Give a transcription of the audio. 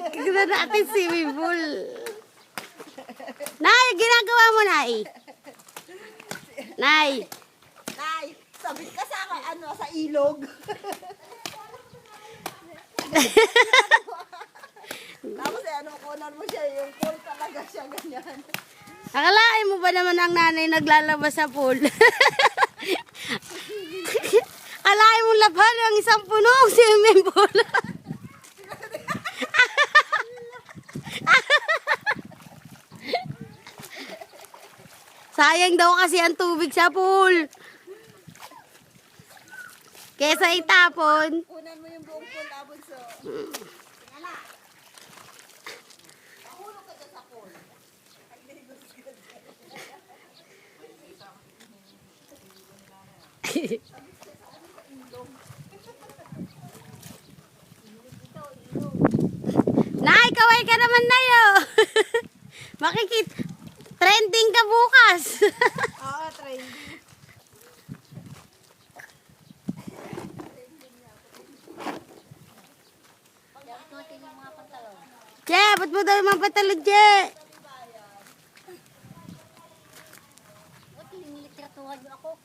Tignan natin swimming pool. Nay, ginagawa mo, Nay? Nay. Nay, sabit ka sa sa ilog. Tapos kunan mo siya, yung pool talaga siya ganyan. Akalain mo ba naman ang nanay naglalabas sa pool? Akalain mo laban ang isang punong swimming pool. Sayang daw kasi ang tubig sa pool. Kesa itapon. Kunan mo yung buong pool, Abunso. Tingala. Mahulog ka dyan sa pool. Nay, kaway ka naman na yun. Trending ka bukas. Oo, trending. Je, ba't mo daw yung mga patalod, Je? Ba't linitratuhan niyo ako?